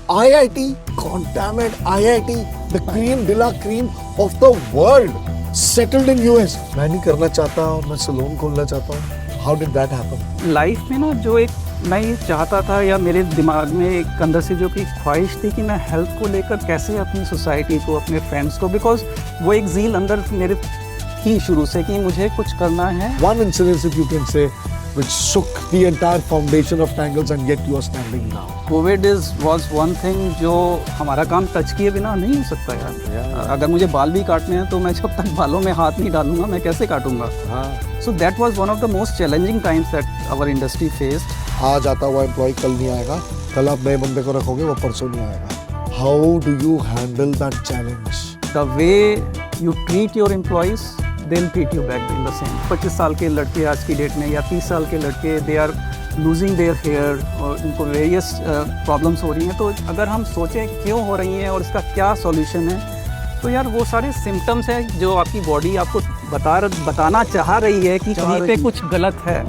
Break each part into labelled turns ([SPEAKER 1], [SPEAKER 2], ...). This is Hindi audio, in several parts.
[SPEAKER 1] IIT, God damn it, IIT, the cream de la cream of the world, settled in US. मैं नहीं करना चाहता और मैं सलून खोलना चाहता हूँ. How did that happen?
[SPEAKER 2] Life में ना जो एक मैं ये चाहता था या मेरे दिमाग में एक अंदर से जो कि ख्वाहिश थी कि मैं हेल्थ को लेकर कैसे अपनी सोसाइटी को, अपने फ्रेंड्स को, बिकॉज वो एक ज़ील अंदर मेरे थी शुरू से कि मुझे कुछ करना है.
[SPEAKER 1] One incident, if you can say, which shook the entire foundation of Tangles and yet you are standing now.
[SPEAKER 2] Covid was one thing जो हमारा काम टच किए बिना नहीं हो सकता यार. अगर मुझे बाल भी काटने हैं तो मैं जब तक बालों में हाथ नहीं डालूंगा मैं कैसे काटूंगा. So that was one of the most challenging times that our industry faced.
[SPEAKER 1] आज आता हुआ एम्प्लॉय कल नहीं आएगा, कल आप नए बंदे को रखोगे वो परसों नहीं आएगा. How do you handle that challenge?
[SPEAKER 2] The way you treat your employees they will treat you back in the same. 25 साल के लड़के आज की डेट में या 30 साल के लड़के they are losing their hair और उनको वेरियस प्रॉब्लम्स हो रही हैं. तो अगर हम सोचें क्यों हो रही हैं और इसका क्या सॉल्यूशन है, तो यार वो सारे सिम्टम्स हैं जो आपकी बॉडी आपको बताना चाह रही है कि कहीं पे कुछ गलत है.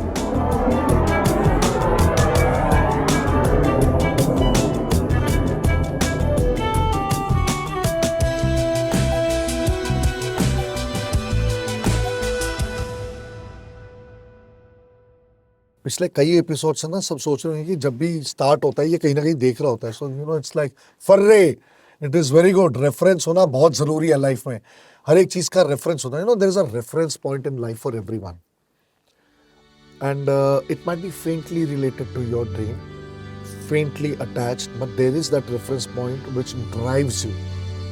[SPEAKER 1] पिछले कई एपिसोड से ना सब सोच रहे हैं कि जब भी स्टार्ट होता है ये कहीं ना कहीं देख रहा होता है. So you know it's like फर्रे, it is very good. Reference होना बहुत ज़रूरी है लाइफ में. हर एक चीज़ का रेफरेंस होता है. You know there is a reference point in life for everyone and it might be faintly related to your dream, faintly attached, but there is that reference point which drives you.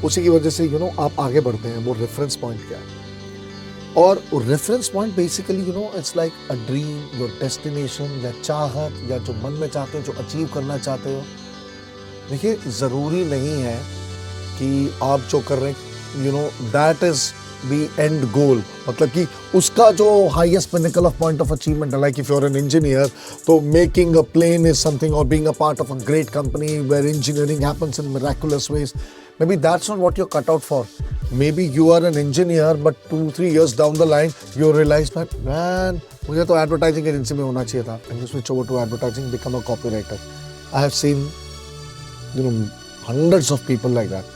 [SPEAKER 1] उसी की वजह से यू नो आप आगे बढ़ते हैं. वो रेफरेंस पॉइंट क्या है? और reference point basically you know it's like a dream, your destination, या चाहत, या जो मन में चाहते हो, जो अचीव करना चाहते हो. देखिए ज़रूरी नहीं है कि आप जो कर रहे हैं you know that is the end goal. मतलब कि उसका जो highest pinnacle of point of achievement है. Like if you are an engineer तो making a plane is something, और being a part of a great company where engineering happens in miraculous ways. Maybe that's not what you're cut out for. Maybe you are an engineer, but 2-3 years down the line, you realize that, man, मुझे तो advertising agency में होना चाहिए था. And you switch over to advertising, become a copywriter. I have seen, you know, hundreds of people like that.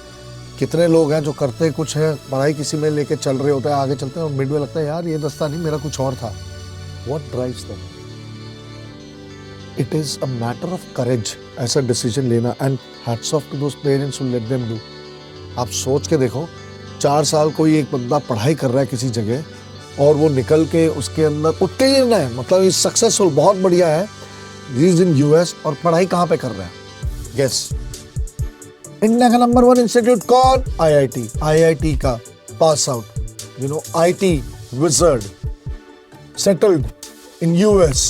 [SPEAKER 1] कितने लोग हैं जो करते कुछ है, पढ़ाई किसी में लेके चल रहे होते हैं, आगे चलते हैं और मिड में लगता है यार ये रास्ता नहीं, मेरा कुछ और था. What drives them? It is a matter of courage ऐसा डिसीजन लेना. And hats off to those parents who let them do. आप सोच के देखो, 4 साल कोई एक बंदा पढ़ाई कर रहा है किसी जगह और वो निकल के उसके अंदर उत्तीर्ण है, मतलब ये सक्सेसफुल, बहुत बढ़िया है. ही इज इन यूएस और पढ़ाई कहाँ पे कर रहा है? गेस. इंडिया का नंबर 1 इंस्टीट्यूट कौन? IIT. IIT का pass out, you know, IT wizard, settled in US.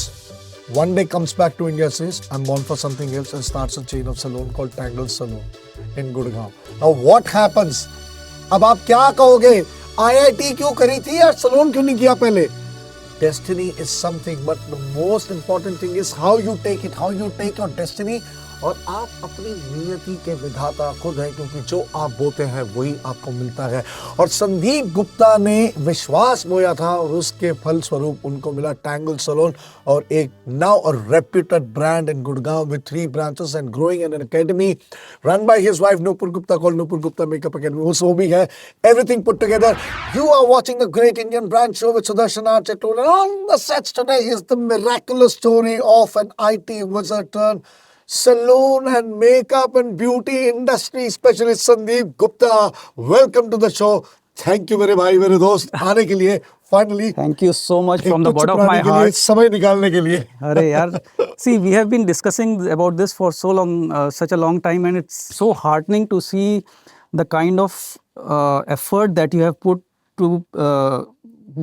[SPEAKER 1] One day comes back to India, says, I'm born for something else, and starts a chain of salon called Tangle Salon in Gurgaon. Now what happens? अब आप क्या कहोगे? IIT क्यों करी थी यार, सलोन क्यों नहीं किया पहले? Destiny is something, but the most important thing is how you take it, how you take your destiny. और आप अपनी नियति के विधाता खुद हैं, क्योंकि जो आप बोते हैं वही आपको मिलता है. और संदीप गुप्ता ने विश्वास बोया था और उसके फलस्वरूप उनको मिला टैंगल सलोन, और एक now a reputed brand in Gurgaon with 3 branches and growing in an academy run by his wife Nupur Gupta called Nupur Gupta makeup academy. वो भी है everything put together. You are watching the great Indian brand show with Sudarshan R Chatol, and on the sets today is the miraculous story of an IT wizard turned salon and makeup and beauty industry specialist Sandeep Gupta. Welcome to the show. Thank you मेरे भाई, मेरे दोस्त, आने के लिए finally.
[SPEAKER 2] Thank you so much from the bottom of my heart.
[SPEAKER 1] समय निकालने के लिए.
[SPEAKER 2] अरे यार, see, we have been discussing about this for so long, such a long time, and it's so heartening to see the kind of effort that you have put to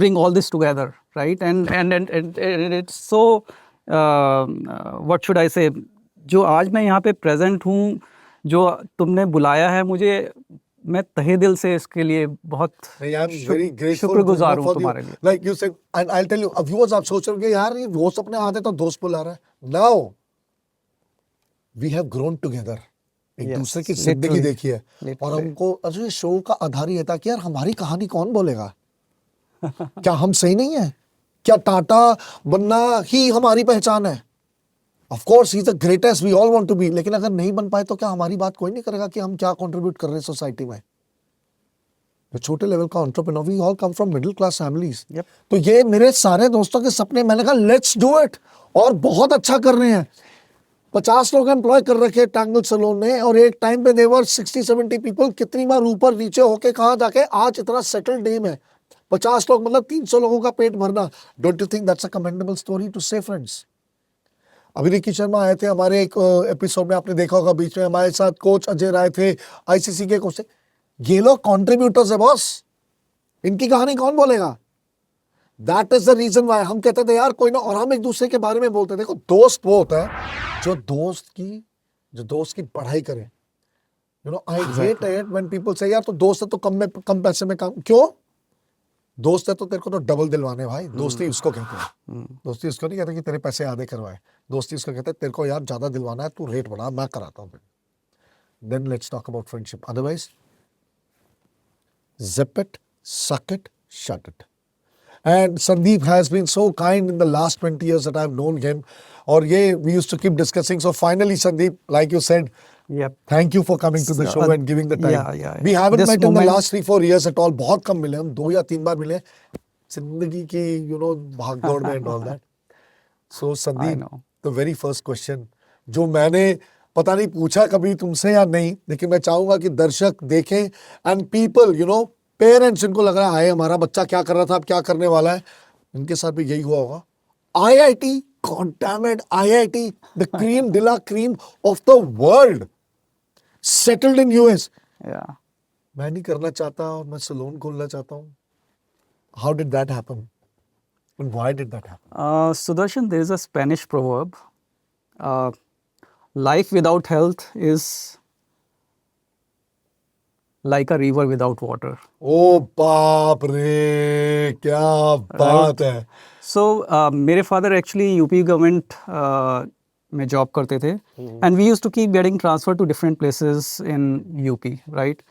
[SPEAKER 2] bring all this together, right? And it's so what should I say? जो आज मैं यहाँ पे प्रेजेंट हूँ, जो तुमने बुलाया है मुझे, मैं तहे दिल से इसके लिए बहुत शुक्रगुजार हूँ तुम्हारे लिए.
[SPEAKER 1] Like you said, and I'll tell you, अब व्यूअर्स आप सोच रहे हो यार ये वो सपने आते तो दोस्त बुला रहा है. Now we have grown together. एक दूसरे की जिंदगी देखी है, और हमको अजय शो का आधार ये था कि यार हमारी कहानी कौन बोलेगा? क्या हम सही नहीं है? क्या टाटा बनना ही हमारी पहचान है? Of course he is the greatest, we all want to be, लेकिन अगर नहीं बन पाए तो क्या हमारी बात कोई नहीं करेगा कि हम क्या कंट्रीब्यूट कर रहे हैं सोसाइटी में? जो छोटे लेवल का entrepreneur, we all come from middle class families.
[SPEAKER 2] Yep.
[SPEAKER 1] तो ये मेरे सारे दोस्तों के सपने, मैंने कहा लेट्स डू इट, और बहुत अच्छा कर रहे हैं। 50 लोग एम्प्लॉय कर रखे टैंगल सैलून ने, और एक टाइम पे देवर 60-70 पीपल, कितनी बार ऊपर नीचे होके कहाँ जाके आज इतना सेटल्ड नेम है। 50 लोग मतलब 300 लोगों का पेट भरना। Don't you think that's a commendable story to say friends? Abhineet Sharma आए थे हमारे एक एपिसोड में, आपने देखा होगा, बीच में हमारे साथ कोच अजय राय थे, आईसीसी के कोच थे। ये लोग कॉन्ट्रीब्यूटर्स है बॉस, इनकी कहानी कौन बोलेगा? That is the reason why हम कहते थे यार कोई ना, और हम एक दूसरे के बारे में बोलते थे। देखो दोस्त वो होता है जो दोस्त की पढ़ाई करे। You know I hate it when people से यार तो दोस्त है तो कम पैसे में काम, क्यों? दोस्त है तो तेरे को तो डबल दिलवाने भाई। दोस्ती उसको कहते हैं, दोस्ती उसको नहीं कहते कि तेरे पैसे आधे करवाए। दोस्ती उसको कहते हैं तेरे को यार ज्यादा दिलवाना है, तू रेट बढ़ा, मैं कराता हूँ। Then let's talk about friendship, otherwise zip it, suck it, shut it. And Sandeep has been so kind in the last 20 years that I've known him. और ये we used to keep discussing. So finally, Sandeep, like you said,
[SPEAKER 2] Yep.
[SPEAKER 1] thank you for coming to the show and giving the time.
[SPEAKER 2] Yeah.
[SPEAKER 1] We haven't
[SPEAKER 2] This
[SPEAKER 1] met in the
[SPEAKER 2] moment-
[SPEAKER 1] last 3-4 years at all. बहुत कम मिले हम, 2 या 3 बार मिले जिंदगी की, you know, भागदौड़ में and all that. So
[SPEAKER 2] I
[SPEAKER 1] Sandeep,
[SPEAKER 2] know.
[SPEAKER 1] the very first question जो मैंने पता नहीं पूछा कभी तुमसे या नहीं, लेकिन मैं चाहूंगा कि दर्शक देखें and people, you know, parents, इनको लग रहा है हमारा बच्चा क्या कर रहा था, अब क्या करने वाला है, इनके साथ भी यही हुआ होगा। आईआईटी, कॉन्टैमेड IIT, the cream de la cream of the world, settled in US.
[SPEAKER 2] Yeah.
[SPEAKER 1] मैं नहीं करना चाहता और मैं सैलून खोलना चाहता हूँ। How did that happen and why did that happen?
[SPEAKER 2] Sudarshan, there is a Spanish proverb. Life without health is like a river without water.
[SPEAKER 1] ओ बाप रे, क्या बात है।
[SPEAKER 2] So, मेरे फादर एक्चुअली यूपी गवर्नमेंट में जॉब करते थे, and we use to keep getting transfer to different places in UP, right?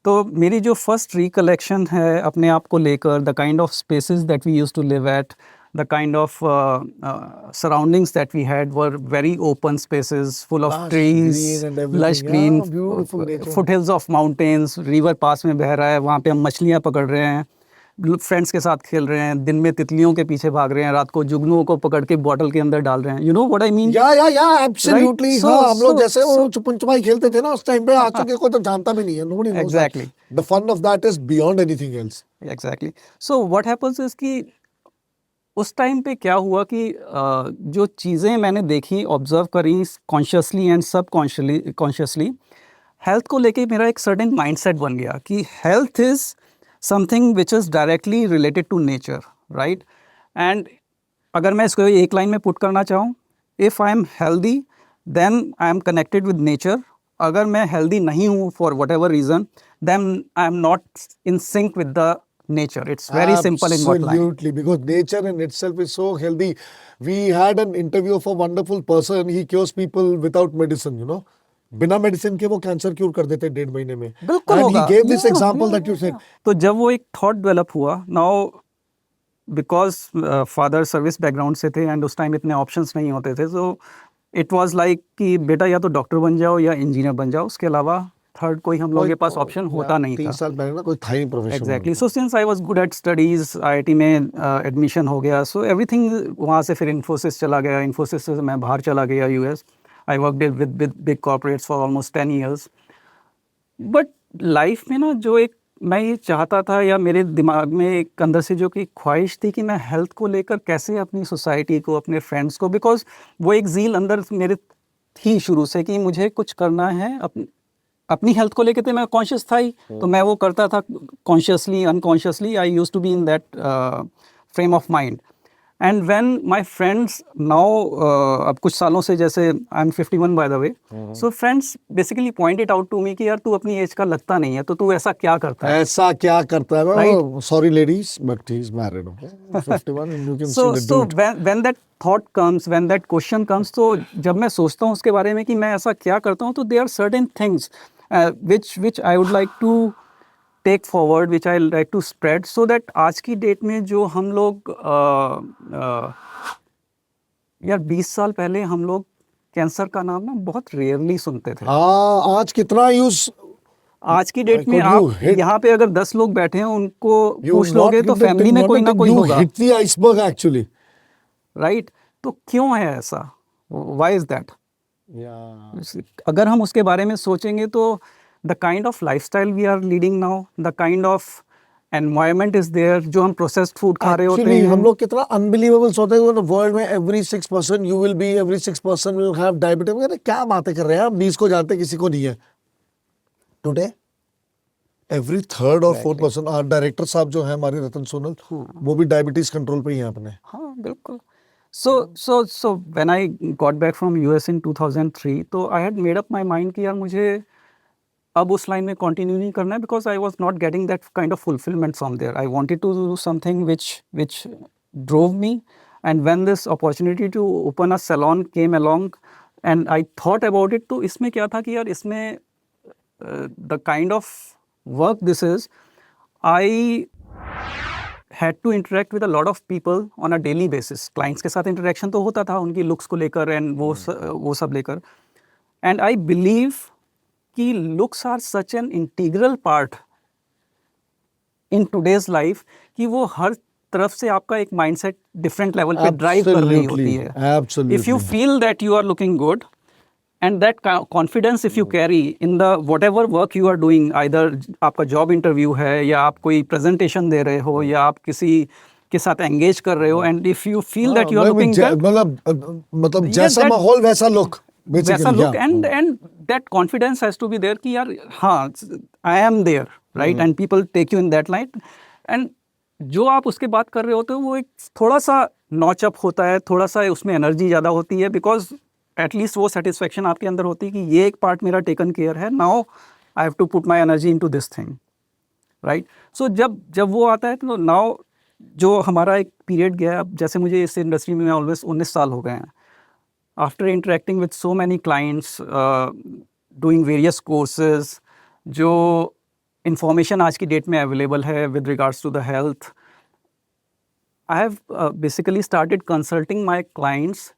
[SPEAKER 2] तो मेरी जो फर्स्ट रिकलेक्शन है अपने आप को लेकर, the kind of spaces that we use to live at, the kind of surroundings that we had were very open spaces full of
[SPEAKER 1] Lush
[SPEAKER 2] trees,
[SPEAKER 1] green and everything.
[SPEAKER 2] lush
[SPEAKER 1] Yeah,
[SPEAKER 2] green,
[SPEAKER 1] beautiful nature.
[SPEAKER 2] foothills of mountains, river पास में बह रहा है, वहाँ पे हम मछलियाँ पकड़ रहे हैं, फ्रेंड्स के साथ खेल रहे हैं, दिन में तितलियों के पीछे भाग रहे हैं, रात को जुगनुओं को पकड़ के बॉटल के अंदर डाल रहे हैं। You know what I mean?
[SPEAKER 1] या एब्सोल्युटली।
[SPEAKER 2] Right?
[SPEAKER 1] हाँ, हम लोग जैसे वो
[SPEAKER 2] so-
[SPEAKER 1] छुपन छुपाई खेलते थे ना उस टाइम पे, आज तक कोई तो जानता भी नहीं है। Nobody knows that.
[SPEAKER 2] Exactly.
[SPEAKER 1] The fun of that is beyond anything else.
[SPEAKER 2] Exactly. So what happens is कि उस टाइम पे क्या हुआ कि जो चीज़ें मैंने देखी, ऑब्जर्व करी consciously and subconsciously, health को लेके मेरा एक सर्टेन माइंडसेट बन गया कि health is something which is directly related to nature, right? And अगर मैं इसको एक लाइन में पुट करना चाहूँ, if I am healthy then I am connected with nature. अगर मैं हेल्दी नहीं हूँ for whatever reason, then I am not in sync with the nature. It's very simple in one line.
[SPEAKER 1] Absolutely, because nature in itself is so healthy. We had an interview of a wonderful person. He cures people without medicine, you know. बिना मेडिसिन के वो कैंसर क्योर कर देते 1.5 महीने में।
[SPEAKER 2] बिल्कुल
[SPEAKER 1] And
[SPEAKER 2] होगा।
[SPEAKER 1] he gave this
[SPEAKER 2] Yeah,
[SPEAKER 1] example
[SPEAKER 2] yeah,
[SPEAKER 1] that you said.
[SPEAKER 2] तो जब वो एक थॉट डेवलप हुआ, now because father service background से थे एंड उस टाइम इतने ऑप्शंस नहीं होते थे, सो इट वाज लाइक कि बेटा या तो डॉक्टर बन जाओ या इंजीनियर बन जाओ, उसके अलावा थर्ड कोई हम लोगों के पास ऑप्शन होता नहीं
[SPEAKER 1] 3
[SPEAKER 2] था।
[SPEAKER 1] साल पहले ना कोई था ही प्रोफेशन।
[SPEAKER 2] Exactly. So since I was good at studies, IIT में एडमिशन हो गया, सो एवरीथिंग वहाँ से फिर इन्फोसिस चला गया, इन्फोसिस से मैं बाहर चला गया US. I worked with big corporates for almost 10 years। But life में ना जो एक मैं ये चाहता था, या मेरे दिमाग में एक अंदर से जो कि ख्वाहिश थी कि मैं हेल्थ को लेकर कैसे अपनी सोसाइटी को, अपने फ्रेंड्स को, बिकॉज वो एक ज़ील अंदर मेरे थी शुरू से कि मुझे कुछ करना है अपनी हेल्थ को लेकर। तो मैं कॉन्शियस था ही, तो मैं वो करता था consciously unconsciously. I used to be in that frame of mind. And when my friends now, अब कुछ सालों से, जैसे I am 51 by the way, so friends basically pointed out to me कि यार तू अपनी एज का लगता नहीं है, तो तू ऐसा क्या करता है?
[SPEAKER 1] ऐसा क्या करता है?
[SPEAKER 2] Right.
[SPEAKER 1] Sorry ladies, but he is married, okay? 51 and you can
[SPEAKER 2] So
[SPEAKER 1] see the dude.
[SPEAKER 2] when that thought comes, when that question comes, तो जब मैं सोचता हूँ उसके बारे में कि मैं ऐसा क्या करता हूँ, तो there are certain things which I would like to take forward, which I like to spread, so that आज की डेट में जो हम लोग यार 20 साल पहले हम लोग कैंसर का नाम ना बहुत रेयरली सुनते थे।
[SPEAKER 1] हाँ, आज कितना यूज,
[SPEAKER 2] आज की डेट में
[SPEAKER 1] could you
[SPEAKER 2] आप
[SPEAKER 1] hit,
[SPEAKER 2] यहाँ पे अगर 10 लोग बैठे हैं उनको
[SPEAKER 1] you
[SPEAKER 2] पूछ
[SPEAKER 1] not
[SPEAKER 2] लोगे तो
[SPEAKER 1] hit the
[SPEAKER 2] फैमिली
[SPEAKER 1] thing,
[SPEAKER 2] में
[SPEAKER 1] not
[SPEAKER 2] कोई
[SPEAKER 1] the
[SPEAKER 2] ना
[SPEAKER 1] thing,
[SPEAKER 2] कोई
[SPEAKER 1] you
[SPEAKER 2] होगा,
[SPEAKER 1] hit the iceberg actually.
[SPEAKER 2] Right? तो क्यों है ऐसा? Why is that?
[SPEAKER 1] Yeah.
[SPEAKER 2] अगर हम उसके बारे में सोचेंगे तो the kind of lifestyle we are leading now, the kind of environment is there, जो हम प्रोसेस्ड फूड खा रहे होते
[SPEAKER 1] Actually, हम
[SPEAKER 2] हैं।
[SPEAKER 1] लोग कितना अनबिलीवेबल सोचते हैं वर्ल्ड में every 6% you will be, every 6% will have diabetes. अरे क्या बातें कर रहे हैं हम, 20 को जानते हैं, किसी को नहीं है। टुडे एवरी थर्ड और फोर्थ पर्सन, डायरेक्टर साहब जो है हमारे रतन सोनल, वो भी डायबिटीज कंट्रोल पे ही हैं अपने।
[SPEAKER 2] हाँ बिल्कुल। So when I got back from US in 2003, तो I had made up my mind कि यार मुझे अब उस लाइन में कंटिन्यू नहीं करना है, because I was not getting that kind of fulfilment from there. I wanted to do something which drove me, and when this opportunity to open a salon came along and I thought about it, तो इसमें क्या था कि यार इसमें the kind of work this is, I had to interact with a lot of people on a daily basis. Clients के साथ इंटरेक्शन तो होता था उनकी लुक्स को लेकर एंड वो सब लेकर, एंड आई बिलीव कि looks are such an integral part in today's life कि वो हर तरफ से आपका एक माइंडसेट डिफरेंट लेवल पे ड्राइव कर रही होती है।
[SPEAKER 1] Absolutely.
[SPEAKER 2] If you feel that you are looking good and that confidence if you carry in the whatever work you are doing, either आपका जॉब इंटरव्यू है या आप कोई प्रेजेंटेशन दे रहे हो या आप किसी के साथ एंगेज कर रहे हो, and if you feel that you are looking
[SPEAKER 1] मतलब जैसा माहौल वैसा लुक,
[SPEAKER 2] वैसा look, and that confidence has to be there कि यार हाँ I am there, right, and people take you in that light, and जो आप उसके बात कर रहे होते हो वो एक थोड़ा सा नॉच अप होता है, थोड़ा सा उसमें एनर्जी ज़्यादा होती है, बिकॉज एटलीस्ट वो सेटिस्फेक्शन आपके अंदर होती है कि ये एक पार्ट मेरा टेकन केयर है, now I have to put my energy in to this thing, right. So जब वो आता है तो नाउ जो हमारा एक पीरियड गया, अब जैसे मुझे इस इंडस्ट्री में ऑलवेज 19 साल हो गए हैं, after interacting with so many clients, doing various courses, जो इंफॉर्मेशन आज की डेट में अवेलेबल है with regards to the health, I have basically started consulting my clients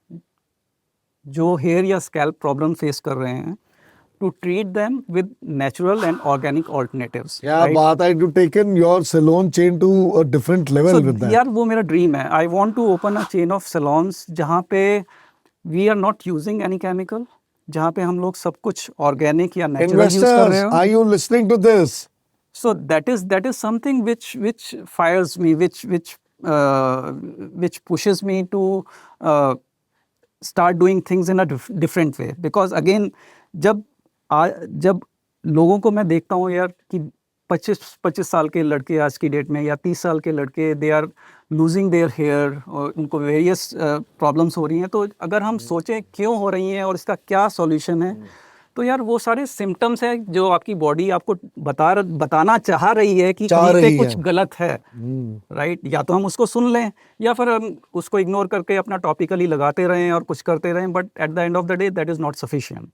[SPEAKER 2] जो हेयर या स्कैल्प प्रॉब्लम फेस कर रहे हैं, to treat them with natural and organic alternatives.
[SPEAKER 1] क्या बात है, to taken your salon chain to a different level
[SPEAKER 2] So,
[SPEAKER 1] with that.
[SPEAKER 2] यार वो मेरा ड्रीम है। I want to open a chain of salons जहाँ पे we are not using any chemical, जहाँ पे हम लोग सब कुछ organic या natural use कर
[SPEAKER 1] Investors,
[SPEAKER 2] रहे हो।
[SPEAKER 1] are you listening to this?
[SPEAKER 2] So that is something which fires me, which pushes me to start doing things in a different way. Because again, जब लोगों को मैं देखता हूँ यार कि 25 साल के लड़के आज की डेट में या 30 साल के लड़के, they are losing their hair और उनको वेरियस प्रॉब्लम्स हो रही हैं, तो अगर हम सोचें क्यों हो रही हैं और इसका क्या सॉल्यूशन है, तो यार वो सारे सिम्टम्स हैं जो आपकी बॉडी आपको बताना चाह रही है कि कहीं पे कुछ गलत है, राइट। या तो हम उसको सुन लें या फिर हम उसको इग्नोर करके अपना टॉपिकली लगाते रहें और कुछ करते रहें, but at the end of the day that is not sufficient.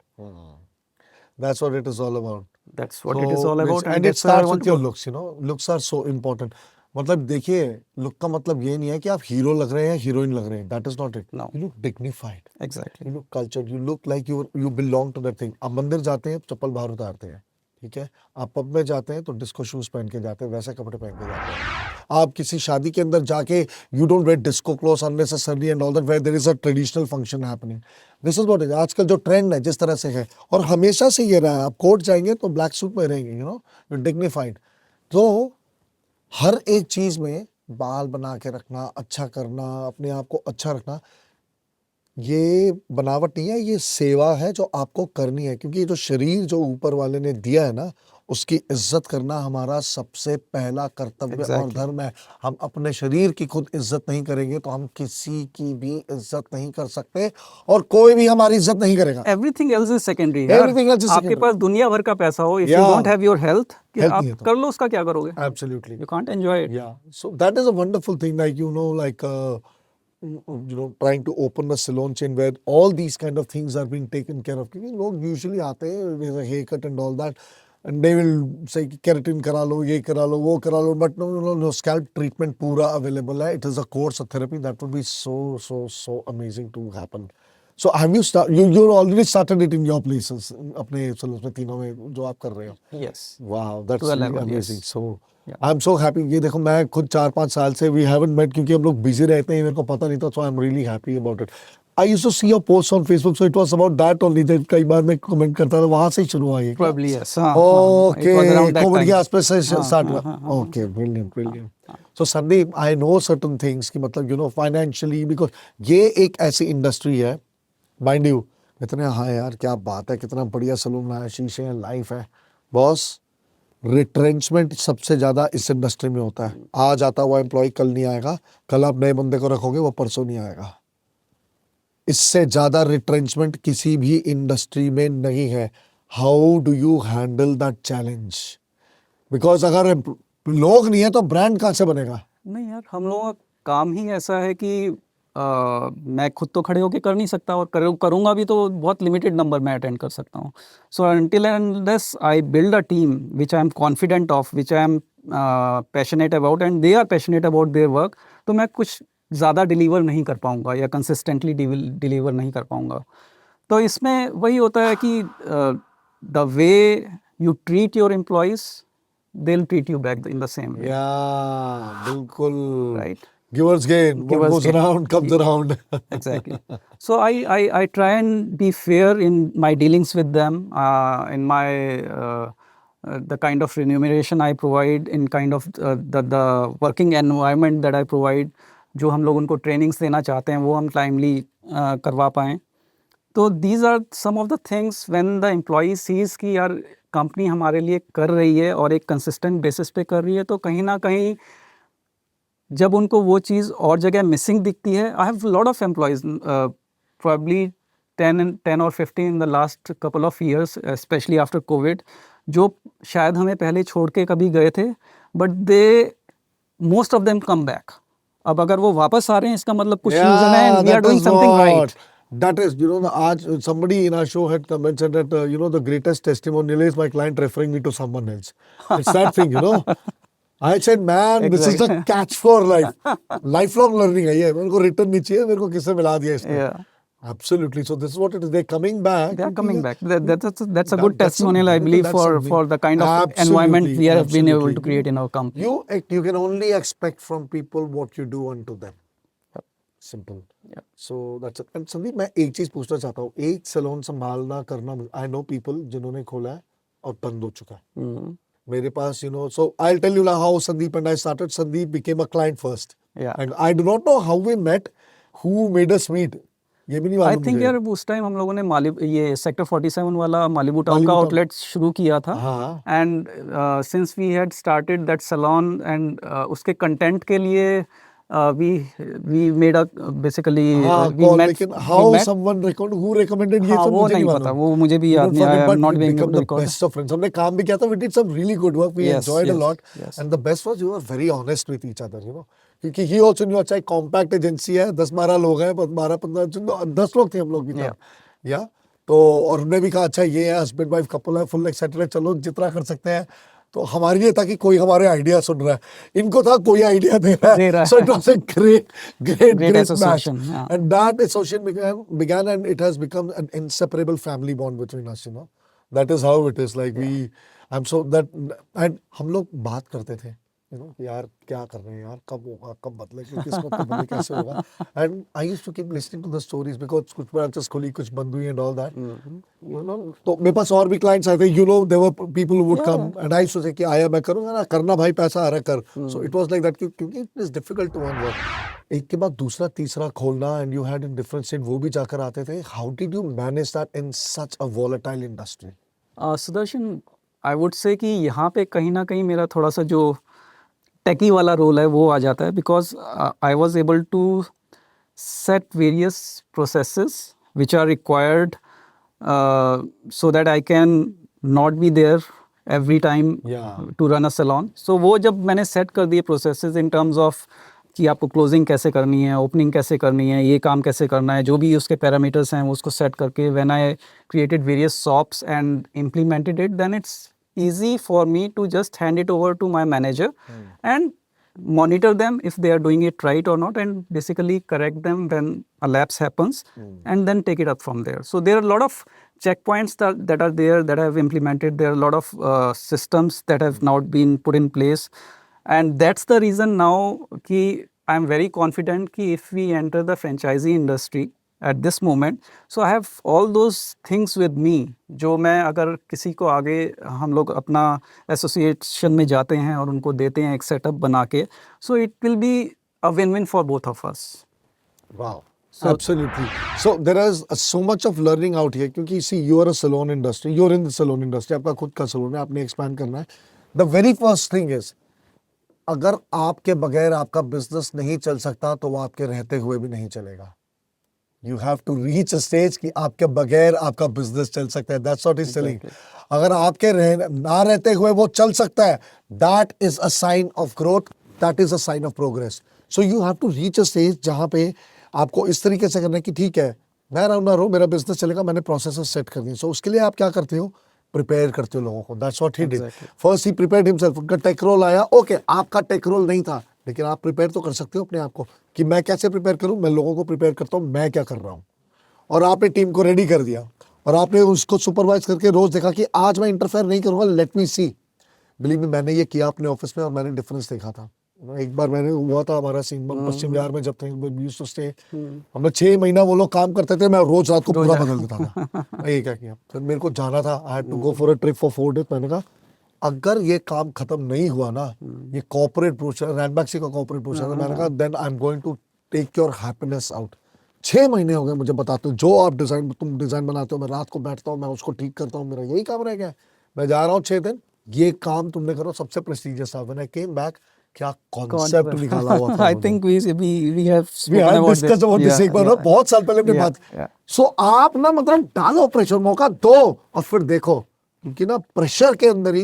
[SPEAKER 1] That's what it is all about.
[SPEAKER 2] That's what it is all about,
[SPEAKER 1] and it starts with your looks, you know. Looks are so important. मतलब देखिए, लुक का मतलब ये नहीं है कि आप हीरो लग रहे हैं, हीरोइन लग रहे हैं. That is not it.
[SPEAKER 2] No.
[SPEAKER 1] You look dignified.
[SPEAKER 2] Exactly.
[SPEAKER 1] You look cultured. You look like you belong to that thing. आप मंदिर जाते हैं, चप्पल बाहर उतारते हैं, ठीक है. आप पब में जाते हैं तो डिस्को शूज पहन के जाते हैं, वैसे कपड़े पहन के जाते हैं. आप किसी शादी के अंदर जाके you don't wear disco clothes unnecessarily and all that, where there is a traditional function happening. This is what it is. आजकल जो ट्रेंड है जिस तरह से है, और हमेशा से ये रहा है, आप कोर्ट जाएंगे तो ब्लैक सूट में रहेंगे, you know, you're dignified. तो हर एक चीज में बाल बना के रखना, अच्छा करना, अपने आप को अच्छा रखना, ये बनावट नहीं है, ये सेवा है जो आपको करनी है, क्योंकि ये जो शरीर जो ऊपर वाले ने दिया है ना, उसकी इज्जत करना हमारा सबसे पहला कर्तव्य और धर्म है। हम अपने शरीर की खुद इज्जत नहीं करेंगे तो हम किसी की भी इज्जत नहीं कर सकते, और कोई भी हमारी इज्जत नहीं करेगा।
[SPEAKER 2] Everything else is secondary.
[SPEAKER 1] Everything else is
[SPEAKER 2] आपके
[SPEAKER 1] secondary.
[SPEAKER 2] पास दुनिया भर का पैसा हो, if you
[SPEAKER 1] Yeah.
[SPEAKER 2] don't have your health,
[SPEAKER 1] Health
[SPEAKER 2] आप
[SPEAKER 1] नहीं है तो।
[SPEAKER 2] कर लो, उसका क्या करोगे?
[SPEAKER 1] Absolutely.
[SPEAKER 2] You can't enjoy it.
[SPEAKER 1] Yeah. So that is a wonderful thing, like, you know, like, you know, trying to open a salon chain where all these kind of things are being taken care of. क्योंकि लोग usually आते हैं with a haircut and all that, and they will say कि keratin करा लो, ये करा लो, वो करा लो, but no, scalp treatment पूरा available है. It is a course, a therapy that would be so amazing to happen. So have you already started it in your places अपने सलून में तीनों में जो आप कर रहे हो?
[SPEAKER 2] Yes.
[SPEAKER 1] Wow, that's
[SPEAKER 2] To a
[SPEAKER 1] really
[SPEAKER 2] level,
[SPEAKER 1] amazing.
[SPEAKER 2] yes.
[SPEAKER 1] So
[SPEAKER 2] Yeah.
[SPEAKER 1] I'm so happy. ये देखो मैं खुद 4-5 साल से we haven't met क्योंकि हम लोग busy रहते हैं मेरे को पता नहीं था. So I'm really happy about it. I used to see your posts on Facebook, so it was about that only. That कई बार मैं comment करता था वहाँ से ही शुरू हुआ ये. क्या?
[SPEAKER 2] Probably yes. हाँ,
[SPEAKER 1] Okay,
[SPEAKER 2] it was around that
[SPEAKER 1] COVID
[SPEAKER 2] time.
[SPEAKER 1] के आसपास से
[SPEAKER 2] हाँ,
[SPEAKER 1] start
[SPEAKER 2] हाँ,
[SPEAKER 1] हुआ.
[SPEAKER 2] हाँ, हाँ,
[SPEAKER 1] Okay, brilliant. So Sandeep, I know certain things कि मतलब you know financially because ये एक ऐसी industry है, mind you, इतने हाँ यार क्या बात है कितना बढ़िया सलून है शीशे हैं लाइफ है बॉस रिट्रेंचमेंट सबसे ज़्यादा इस इंडस्ट्री में होता है आज आता हुआ एम्प्लॉय कल नहीं आएगा कल आप नए बंदे को रखोगे वो परसों नहीं आएगा इससे ज़्यादा रिट्रेंचमेंट किसी भी इंडस्ट्री में नहीं है how do you handle that challenge because अगर लोग नहीं है तो ब्रांड कहाँ से बनेगा
[SPEAKER 2] नहीं यार हम लोगों का काम ही ऐसा है कि मैं खुद तो खड़े होके कर नहीं सकता और करूँगा भी तो बहुत लिमिटेड नंबर मैं अटेंड कर सकता हूँ so until and unless I build a team which I am confident of which I am passionate about and they are passionate about their work तो मैं कुछ ज़्यादा डिलीवर नहीं कर पाऊँगा या कंसिस्टेंटली डिलीवर नहीं कर पाऊँगा तो इसमें वही होता है कि the way you treat your employees they'll treat you back in the same way.
[SPEAKER 1] Yeah, बिल्कुल.
[SPEAKER 2] Right.
[SPEAKER 1] Givers gain. What
[SPEAKER 2] Givers
[SPEAKER 1] goes
[SPEAKER 2] gain.
[SPEAKER 1] around comes around.
[SPEAKER 2] Exactly. So I try and be fair in my dealings with them, in my the kind of remuneration I provide, in kind of the working environment that I provide. जो हम लोग उनको trainings देना चाहते हैं वो हम timely करवा पाएँ. तो these are some of the things when the employee sees कि यार कंपनी हमारे लिए कर रही है और एक कंसिस्टेंट बेसिस पे कर रही है तो कहीं ना कहीं जब उनको वो चीज़ और जगह मिसिंग दिखती है I have lot of employees probably 10 और 15 in the last couple of years specially after Covid जो शायद हमें पहले छोड़ के कभी गए थे but they most of them come back अब अगर वो वापस आ रहे हैं इसका मतलब कुछ रीजन है and we are doing something right
[SPEAKER 1] That is, you know, somebody in our show had commented that, you know, the greatest testimonial is my client referring me to someone else. It's that thing, you know. I said, man, this is the catch for life. Lifelong learning है ये. मेरे को return नहीं चाहिए, मेरे को किससे मिला दिया इसने.
[SPEAKER 2] Yeah.
[SPEAKER 1] Absolutely. So this is what it is. They're coming back.
[SPEAKER 2] They are coming back. That's a good testimonial, I believe, for the kind of
[SPEAKER 1] Absolutely,
[SPEAKER 2] environment we have been able
[SPEAKER 1] absolutely.
[SPEAKER 2] to create in our company.
[SPEAKER 1] You can only expect from people what you do unto them. Simple.
[SPEAKER 2] Yeah.
[SPEAKER 1] So that's it. And Sandeep मैं एक चीज पूछना चाहता हूँ एक सैलून संभालना करना आई नो पीपल जिन्होंने खोला है और बंद हो चुका है मेरे पास you know so I'll tell you how Sandeep and I started. Sandeep became a client first.
[SPEAKER 2] Yeah.
[SPEAKER 1] And I do not know how we met, who made us meet. ये भी नहीं
[SPEAKER 2] आई
[SPEAKER 1] मालूम
[SPEAKER 2] थिंक
[SPEAKER 1] मुझे.
[SPEAKER 2] यार उस टाइम हम लोगों ने ये सेक्टर 47 वाला मालिबू टाउन का आउटलेट शुरू किया था
[SPEAKER 1] हाँ.
[SPEAKER 2] And since we had started that salon and उसके कंटेंट के लिए we made a basically
[SPEAKER 1] हाँ,
[SPEAKER 2] we
[SPEAKER 1] call,
[SPEAKER 2] met
[SPEAKER 1] लेकिन
[SPEAKER 2] we
[SPEAKER 1] how
[SPEAKER 2] met
[SPEAKER 1] someone who recommended ये
[SPEAKER 2] हाँ
[SPEAKER 1] सब
[SPEAKER 2] वो
[SPEAKER 1] मुझे
[SPEAKER 2] नहीं
[SPEAKER 1] नहीं
[SPEAKER 2] पता
[SPEAKER 1] मालूम.
[SPEAKER 2] वो मुझे भी याद नहीं I am not being able to recall
[SPEAKER 1] Best of friends. हमने काम भी किया था. We did some really good work. We
[SPEAKER 2] Yes,
[SPEAKER 1] enjoyed a
[SPEAKER 2] yes,
[SPEAKER 1] lot.
[SPEAKER 2] yes.
[SPEAKER 1] And the best was you were very honest with each other. You know, क्योंकि he also knew अच्छा एक compact agency है 10-12 लोग हैं 12-15 10 लोग थे हम लोग भी था. Yeah. तो और हमने भी कहा अच्छा ये है husband wife couple है full excited है चलो जितना कर सकते हैं. तो हमारे लिए था कि कोई हमारे आइडिया सुन रहा है इनको था कोई आइडिया दे रहा है so it was a great match
[SPEAKER 2] association, yeah.
[SPEAKER 1] and that association began and it has become an inseparable family bond between us, you know. That is how it is like I'm so that and हम लोग बात करते थे you know कि यार क्या कर रहे हैं यार कब होगा कब बदलेगा किसको कब बदले कैसे होगा and I used to keep listening to the stories because कुछ branches खुली कुछ बंद हुई and all that you know तो मेरे पास और भी clients आए थे you know there were people who would come and I used to say कि आया मैं करूँगा ना करना भाई पैसा आ रहा कर so it was like that क्योंकि it is difficult to earn work एक के बाद दूसरा तीसरा खोलना and you had in different state वो भी जाकर आते थे how did you manage that in such a volatile industry
[SPEAKER 2] Sudarshan I would say कि यहाँ पे कहीं ना कहीं मेरा थोड़ा सा जो टेकी वाला रोल है वो आ जाता है because I was able to set various processes which are required so that I can not be there every time to run a salon so वो जब मैंने सेट कर दिए प्रोसेसेस इन टर्म्स ऑफ कि आपको क्लोजिंग कैसे करनी है ओपनिंग कैसे करनी है ये काम कैसे करना है जो भी उसके पैरामीटर्स हैं उसको सेट करके when I created various shops and implemented it then it's easy for me to just hand it over to my manager and monitor them if they are doing it right or not, and basically correct them when a lapse happens, and then take it up from there. So there are a lot of checkpoints that are there that I have implemented. There are a lot of systems that have now been put in place, and that's the reason now ki I am very confident ki if we enter the franchisee industry at this moment, so I have all those things with me जो मैं अगर किसी को आगे हम लोग अपना एसोसिएशन में जाते हैं और उनको देते हैं एक सेटअप बना के, so it will be a win-win for both of us.
[SPEAKER 1] Wow. Absolutely. So there is so much of learning out here क्योंकि see you are a salon industry, you are in the salon industry, आपका खुद का salon है, आपने expand करना है. The very first thing is अगर आपके बगैर आपका बिजनेस नहीं चल सकता तो वो आपके रहते हुए भी नहीं चलेगा. You have to reach a stage कि आपके बगैर आपका बिजनेस चल सकता है. That's what he's telling. अगर आपके ना रहते हुए वो चल सकता है, that is a sign of growth, that is a sign of progress. So you have to reach a stage जहाँ पे आपको इस तरीके से करना है कि ठीक है, मैं रहूँ ना रहूँ, मेरा बिजनेस चलेगा, मैंने प्रोसेसेस सेट कर दिए. So उसके लिए आप क्या करते हो? प्रिपेयर करते हो लोगों को. That's what he did. First he prepared himself. उनका टेक रोल आया, ओके आपका टेक रोल नहीं था, लेकिन आप प्रिपेयर तो कर सकते हो अपने आप को कि मैं कैसे प्रिपेयर करूं. मैं लोगों को प्रिपेयर करता हूं मैं क्या कर रहा हूं, और आपने टीम को रेडी कर दिया और आपने उसको सुपरवाइज करके रोज देखा कि आज मैं इंटरफेयर नहीं करूंगा, लेट मी सी. बिलीव मी, मैंने ये किया अपने ऑफिस में और मैंने डिफरेंस देखा था. एक बार मैंने हुआ था हमारा सीन पश्चिम बिहार में, जब थे यूज्ड टू स्टे, हम 6 महीना वो लोग काम करते थे, मैं रोज रात को पूरा बदल देता था. ये क्या किया, फिर मेरे को जाना था, I had to go for a trip for 4 days. मैंने कहा अगर ये काम खत्म नहीं हुआ ना, ये कॉर्पोरेट ब्रोशर, रैनबैक्सी का कॉर्पोरेट ब्रोशर था, मैंने कहा then I am going to take your happiness out. 6 महीने हो गए मुझे बताते हो, जो आप डिजाइन, तुम डिजाइन बनाते हो, मैं रात को बैठता हूँ, मैं उसको ठीक करता हूँ, मेरा यही काम रह गया है. मैं जा रहा हूँ 6 दिन, ये काम तुमने करो, सबसे प्रेस्टिजियस था. व्हेन आई केम बैक, क्या कॉन्सेप्ट निकाला हुआ था.
[SPEAKER 2] I think we have
[SPEAKER 1] we
[SPEAKER 2] spoken
[SPEAKER 1] had
[SPEAKER 2] about
[SPEAKER 1] discussed about this एक बार, बहुत साल पहले अपनी बात. सो आप ना मतलब डालो प्रेशर, मौका दो और फिर देखो, क्योंकि ना प्रेशर के अंदर ही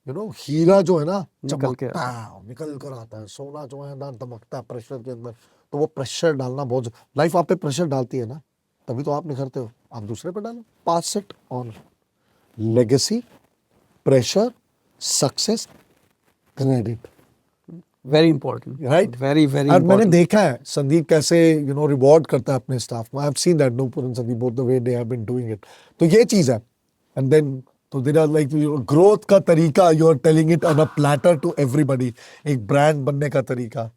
[SPEAKER 1] हीरा जो है ना चमकता है, निकल कर आता है. सोना जो है ना दमकता है प्रेशर के अंदर. तो वो प्रेशर डालना बहुत, लाइफ आप पे प्रेशर डालती है ना, तभी तो आप निखरते हो. आप दूसरे पे डालो. Pass it on. Legacy, pressure, success, credit.
[SPEAKER 2] very important,
[SPEAKER 1] right.
[SPEAKER 2] very
[SPEAKER 1] और
[SPEAKER 2] important.
[SPEAKER 1] मैंने देखा है संदीप कैसे रिवॉर्ड करता है अपने स्टाफ को. I have seen that Nupur and Sandeep both the way they have been doing it. तो ये चीज है. एंड देन तो देयर आर लाइक ग्रोथ का तरीका, you are telling it on a platter to everybody. एक ब्रांड बनने का तरीका,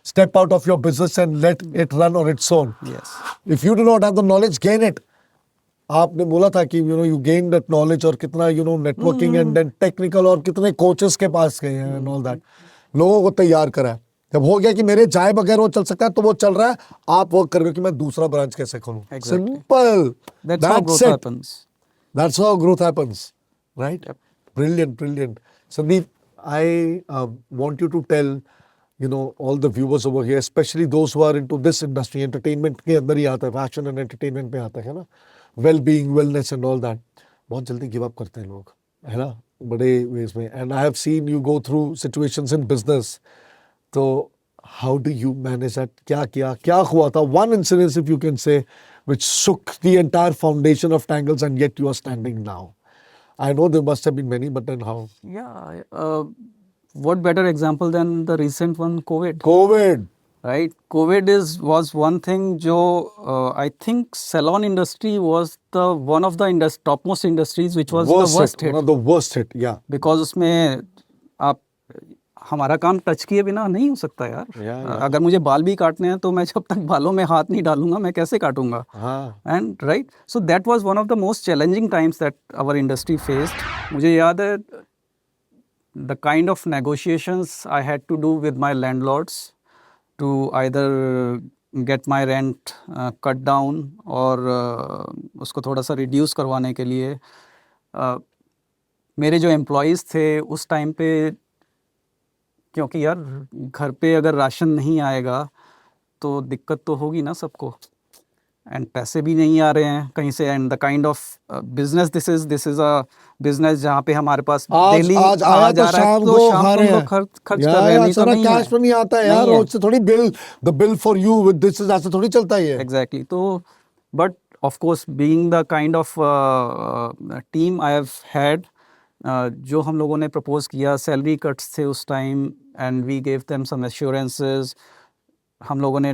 [SPEAKER 1] step out of your business and let it run on its own.
[SPEAKER 2] Yes.
[SPEAKER 1] If you do not have the knowledge, gain it. आपने बोला था कि यू गेन दैट नॉलेज, और कितना नेटवर्किंग एंड देन टेक्निकल, और कितने कोचेस के पास गए हैं एंड ऑल दैट. लोगों को तैयार करा है. जब हो गया कि मेरे जाए बगैर वो चल सकता है, तो वो चल रहा है. आप वर्क कर रहे हो कि मैं दूसरा ब्रांच कैसे खोलूं. Simple.
[SPEAKER 2] That's how growth happens.
[SPEAKER 1] That's how growth happens, right? Brilliant, brilliant. Sandeep, I want you to tell all the viewers over here, especially those who are into this industry, entertainment के अंदर ही आता है, fashion and entertainment में आता है ना, well-being, wellness and all that. बहुत जल्दी give up करते हैं लोग, है ना, बड़े ways में. And I have seen you go through situations in business. तो how do you manage that? क्या किया, क्या हुआ था? One incident, if you can say, which shook the entire foundation of Tangles, and yet you are standing now. I know there must have been many, but then how?
[SPEAKER 2] Yeah. What better example than the recent one, COVID?
[SPEAKER 1] COVID.
[SPEAKER 2] Right? COVID was one thing जो I think salon industry was one of the topmost industries which was the worst hit.
[SPEAKER 1] One of the worst hit, yeah.
[SPEAKER 2] Because उसमें आप हमारा काम टच किए बिना नहीं हो सकता यार. अगर मुझे बाल भी काटने हैं तो मैं जब तक बालों में हाथ नहीं डालूंगा मैं कैसे काटूंगा. And right, so that was one of the most challenging times that our industry faced. मुझे याद है the kind of negotiations I had to do with my landlords to either get my rent cut down और उसको थोड़ा सा reduce करवाने के लिए. मेरे जो employees थे उस टाइम पे, क्योंकि यार घर पे अगर राशन नहीं आएगा तो दिक्कत तो होगी ना सबको, एंड पैसे भी नहीं आ रहे हैं कहीं से. And the kind of business this is a business जहाँ पे हमारे पास डेली
[SPEAKER 1] आज आया तो शाम को
[SPEAKER 2] खर्च कर रहे हैं. नहीं तो नहीं
[SPEAKER 1] कैश में नहीं आता है यार, रोज से थोड़ी the bill for you with this is ऐसे थोड़ी चलता है.
[SPEAKER 2] एग्जैक्टली. तो but of course being the kind of team I have had, जो हम लोगों ने प्रपोज किया, सैलरी कट्स थे उस time, and we gave them some assurances. हम लोगों ने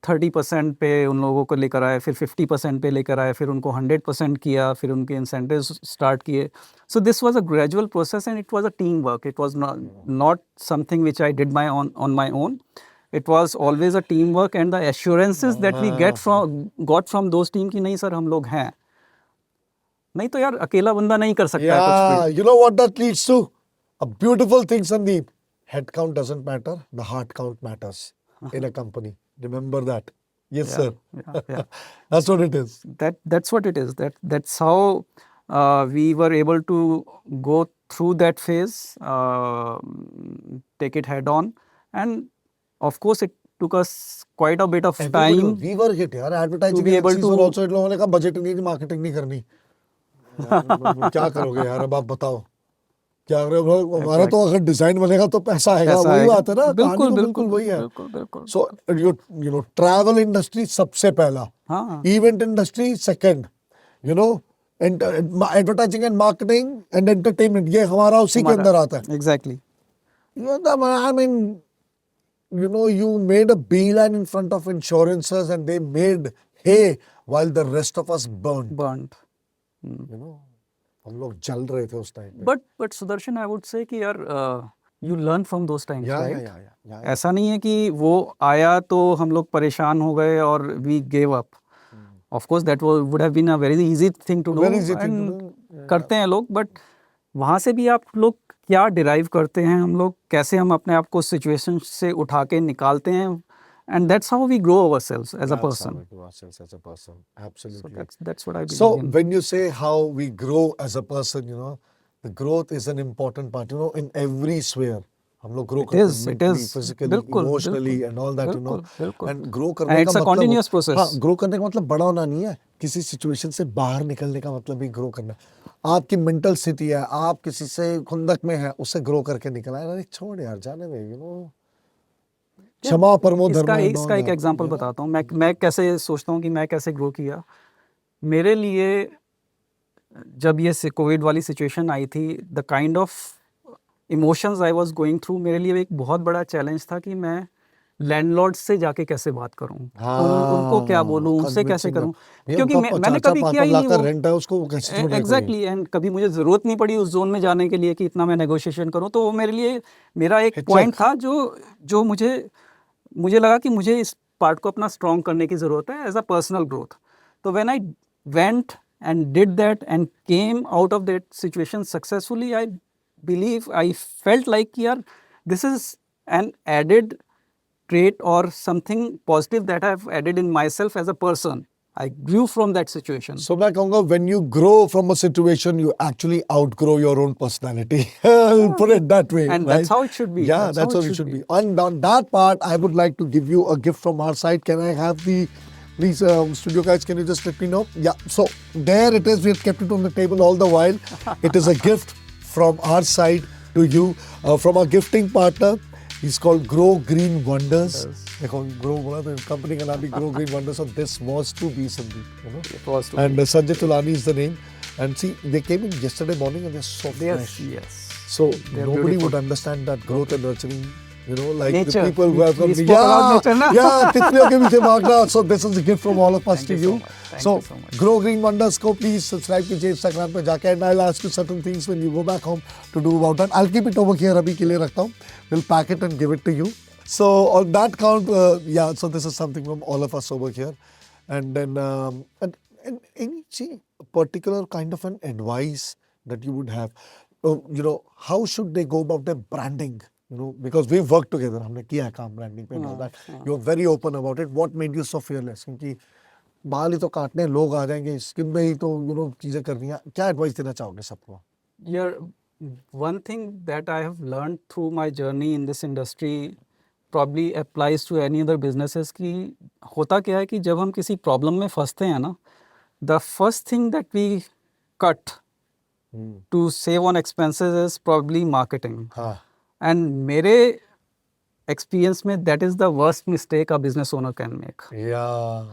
[SPEAKER 2] 30% पे उन लोगों को लेकर आए, फिर 50% पे लेकर आए, फिर उनको 100% किया, फिर उनके incentives स्टार्ट किए. So this was a gradual process and it was a teamwork. It was not something which I did on my own. It was always a teamwork and the assurances that we got from those team कि नहीं सर हम लोग हैं. नहीं तो यार अकेला बंदा नहीं कर सकता है कुछ
[SPEAKER 1] Yeah,
[SPEAKER 2] भी.
[SPEAKER 1] you know what that leads to? A beautiful thing, Sandeep. Head count doesn't matter. The heart count matters in a company. Remember that. Yes, sir.
[SPEAKER 2] Yeah.
[SPEAKER 1] That's what it is.
[SPEAKER 2] That's what it is. That's how we were able to go through that phase, take it head on, and of course it took us quite a bit of time.
[SPEAKER 1] We were hit, यार. Advertising
[SPEAKER 2] be able
[SPEAKER 1] agencies
[SPEAKER 2] to-
[SPEAKER 1] were also इन लोगों ने कहा budget नहीं, marketing नहीं करनी. यार, क्या करोगे यार? अब आप बताओ. क्या करोगे? हमारा तो अगर डिजाइन बनेगा तो पैसा आएगा.
[SPEAKER 2] पैसा
[SPEAKER 1] वही
[SPEAKER 2] आएगा.
[SPEAKER 1] बात है ना.
[SPEAKER 2] बिल्कुल,
[SPEAKER 1] कहानी तो
[SPEAKER 2] बिल्कुल,
[SPEAKER 1] बिल्कुल वही है.
[SPEAKER 2] बिल्कुल.
[SPEAKER 1] So you know travel industry सबसे पहला.
[SPEAKER 2] हाँ.
[SPEAKER 1] Event industry second. You know and advertising and marketing and entertainment ये हमारा उसी के अंदर आता है.
[SPEAKER 2] Exactly.
[SPEAKER 1] I mean, you know, you made a beeline in front of insurances and they made hay while the rest of us burned.
[SPEAKER 2] Burnt.
[SPEAKER 1] You know, हम लोग जल रहे थे उस टाइम पे.
[SPEAKER 2] But Sudarshan, I would say कि यार you learn from those times,
[SPEAKER 1] Yeah,
[SPEAKER 2] right?
[SPEAKER 1] yeah.
[SPEAKER 2] ऐसा नहीं है कि वो आया तो हम लोग परेशान हो गए और we gave up. Of course, that would have been a very easy thing to do.
[SPEAKER 1] Very easy thing to
[SPEAKER 2] and
[SPEAKER 1] do.
[SPEAKER 2] करते हैं लोग, but वहाँ से भी आप लोग क्या derive करते हैं, हम लोग कैसे हम अपने आप को situation से उठा के निकालते हैं, and that's how we grow ourselves as a person.
[SPEAKER 1] That's how we grow ourselves as a person. Absolutely.
[SPEAKER 2] So that's what I believe
[SPEAKER 1] So
[SPEAKER 2] in.
[SPEAKER 1] when you say how we grow as a person, you know, the growth is an important part. You know, in every sphere, हम लोग grow करते हैं
[SPEAKER 2] is, it
[SPEAKER 1] mentally,
[SPEAKER 2] is.
[SPEAKER 1] physically,
[SPEAKER 2] बिल्कुल,
[SPEAKER 1] emotionally,
[SPEAKER 2] बिल्कुल,
[SPEAKER 1] and all that. You know,
[SPEAKER 2] बिल्कुल.
[SPEAKER 1] and grow करने
[SPEAKER 2] And
[SPEAKER 1] का
[SPEAKER 2] it's a
[SPEAKER 1] मतलब
[SPEAKER 2] continuous process.
[SPEAKER 1] हाँ, grow करने का मतलब बड़ा होना नहीं है. किसी सिचुएशन से बाहर निकलने का मतलब ही ग्रो करना. आपकी मेंटल स्थिति है, आप किसी से खुंदक में है, उससे ग्रो करके निकला है. अरे छोड़ यार, जाने दे. You know, क्षमा परमो धर्म.
[SPEAKER 2] इसका एक एग्जांपल बताता हूँ. मैं कैसे सोचता हूँ कि मैं कैसे ग्रो किया. मेरे लिए जब ये कोविड वाली सिचुएशन आई थी, the kind of emotions I was going through, मेरे लिए एक बहुत बड़ा चैलेंज था कि मैं लैंडलॉर्ड से जाके कैसे बात करूं, उनको क्या बोलूं, उनसे कैसे करूं, क्योंकि मैंने कभी किया ही नहीं वो.
[SPEAKER 1] रेंट है उसको कैसे छोड़ेगा.
[SPEAKER 2] एग्जैक्टली. एंड कभी मुझे ज़रूरत नहीं पड़ी उस जोन में जाने के लिए कि इतना मैं नेगोशिएशन करूं. तो वो मेरे लिए मेरा एक पॉइंट था जो मुझे लगा कि मुझे इस पार्ट को अपना स्ट्रॉन्ग करने की ज़रूरत है एज अ पर्सनल ग्रोथ. तो when I went and did that and came out of that situation successfully, I felt like yaar, this is an added trait or something positive that I've added in myself as a person. I grew from that situation.
[SPEAKER 1] So मैं कहूँगा when you grow from a situation, you actually outgrow your own personality. I'll put it that way.
[SPEAKER 2] And
[SPEAKER 1] right?
[SPEAKER 2] that's how it should be.
[SPEAKER 1] Yeah, that's how it should be. And on that part, I would like to give you a gift from our side. Can I have the... Please, studio guys, can you just let me know? Yeah, so there it is. We have kept it on the table all the while. It is a gift from our side to you, from our gifting partner. He's called Grow Green Wonders. देखो, Grow बोला तो company का नाम भी Grow Green Wonders. So this was to be Sandeep, you know.
[SPEAKER 2] It was to
[SPEAKER 1] and Sanjay Tulani is the name. And see, they came in yesterday morning and they're so fresh.
[SPEAKER 2] Yes.
[SPEAKER 1] So
[SPEAKER 2] They're
[SPEAKER 1] nobody
[SPEAKER 2] beautiful.
[SPEAKER 1] would understand that growth and nurturing. You know, like
[SPEAKER 2] Nature.
[SPEAKER 1] the people who have
[SPEAKER 2] We
[SPEAKER 1] come.
[SPEAKER 2] spoke about nature, na?
[SPEAKER 1] Yeah, तितलियों के पीछे भागना. So this is a gift from all of us
[SPEAKER 2] Thank
[SPEAKER 1] to
[SPEAKER 2] you
[SPEAKER 1] you.
[SPEAKER 2] so much. Thank
[SPEAKER 1] So
[SPEAKER 2] you so much.
[SPEAKER 1] Grow Green Wonders को please subscribe कीजिए Instagram पे जाके, and I'll ask you certain things when you go back home to do about that. I'll keep it over here अभी के लिए रखता हूँ. We'll pack it and give it to you. So on that count, yeah. So this is something from all of us over here, and then and any particular kind of an advice that you would have. You know, how should they go about their branding? You know, because we've worked together. हमने किया है काम branding पे and all that. You're very open about it. What made you so fearless? क्योंकि बाल ही तो काटने लोग आ जाएंगे, स्किन में ही तो you know चीजें करनी है. क्या एडवाइस देना चाहोगे सबको?
[SPEAKER 2] One thing that I have learned through my journey in this industry probably applies to any other businesses कि होता क्या है कि जब हम किसी प्रॉब्लम में फंसते हैं ना, the first thing that we cut to save on expenses is probably marketing.
[SPEAKER 1] हाँ.
[SPEAKER 2] And मेरे experience में that is the worst mistake a business owner can make.
[SPEAKER 1] Yeah.